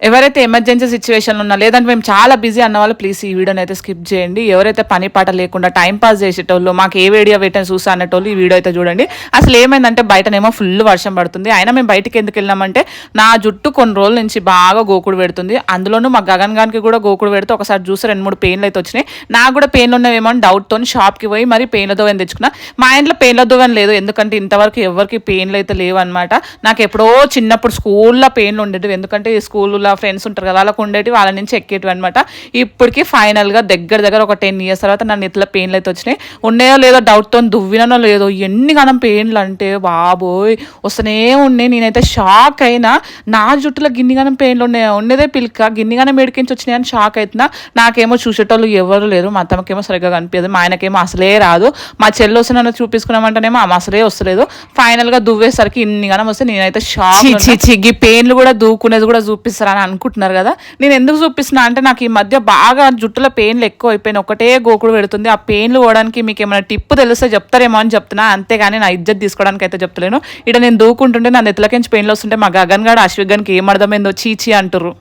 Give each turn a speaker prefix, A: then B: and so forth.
A: ఎవరైతే ఎమర్జెన్సీ సిచ్యువేషన్లో ఉన్నా లేదంటే మేము చాలా బిజీ అన్న వాళ్ళు ప్లీజ్ ఈ వీడియోని అయితే స్కిప్ చేయండి. ఎవరైతే పని పాట లేకుండా టైం పాస్ చేసేటోళ్ళు మాకు ఏ వీడియో పెట్టని చూసా అనేటోళ్ళు ఈ వీడియో అయితే చూడండి. అసలు ఏమైందంటే బయటనేమో ఫుల్ వర్షం పడుతుంది. అయినా మేము బయటికి ఎందుకు వెళ్ళామంటే నా జుట్టు కొన్ని రోజుల నుంచి బాగా గోకుడు పెడుతుంది. అందులోనూ మా గగన్ గానికి కూడా గోకుడు పెడితే ఒకసారి చూసి 2-3 పెయిన్లు అయితే వచ్చినాయి. నాకు కూడా పెయిన్లు ఉన్నవేమో అని డౌట్తో షాప్కి పోయి మరి పెయిన్ల దోవని తెచ్చుకున్నా. మా ఇంట్లో పెయిన్ల దోవని లేదు, ఎందుకంటే ఇంతవరకు ఎవరికి పెయిన్లు అయితే లేవు అనమాట. నాకు ఎప్పుడో చిన్నప్పుడు స్కూల్లో పెయిన్లు ఉండేవి, ఎందుకంటే ఈ స్కూల్లో ఫ్రెండ్స్ ఉంటారు కదా వాళ్ళకు ఉండేవి, వాళ్ళ నుంచి ఎక్కేటివి అనమాట. ఇప్పటికి ఫైనల్గా దగ్గర ఒక 10 ఇయర్స్ తర్వాత నా నెత్తిలో పెయిన్లు అయితే వచ్చినాయి. ఉన్నాయో లేదో డౌట్తో దువ్వినో లేదో ఎన్ని గణం పెయిన్లు అంటే బాబోయ్ వస్తూనే ఉన్నాయి. నేనైతే షాక్ అయినా, నా జుట్టులో గిన్నిగానం పెయిన్లు ఉండేదే పిల్క గిన్నిగానం మేడికించి వచ్చినాయని షాక్ అవుతున్నా. నాకేమో చూసేటోళ్ళు ఎవరు లేరు, మా అత్తమ్మకేమో సరిగ్గా కనిపించదు, మా ఆయనకేమో అసలే రాదు, మా చెల్లి వస్తే నన్ను చూపించుకున్నామంటేనేమో ఆమె అసలే వస్తలేదు. ఫైనల్గా దువ్వేసరికి ఇన్నిగానం వస్తే నేనైతే షాక్. ఈ పెయిన్లు కూడా దూకునేది కూడా చూపిస్తారని అనుకుంటున్నారు కదా. నేను ఎందుకు చూపిస్తున్నా అంటే నాకు ఈ మధ్య బాగా జుట్టులో పెయిన్లు ఎక్కువ అయిపోయినాయి, ఒకటే గోకుడు పెడుతుంది. ఆ పెయిన్లు పోవడానికి మీకు ఏమైనా టిప్పు తెలిస్తే చెప్తారేమో అని చెప్తున్నా, అంతేగాని నా ఇజ్జత్ తీసుకోవడానికి అయితే చెప్తలేను. ఇక్కడ నేను దూకుంటుంటే నా నెత్తులకించి పెయిన్లు వస్తుంటే మా గగన్ గాడు అశ్విక్ గానికి ఏం అర్థమైందో చీచి అంటారు.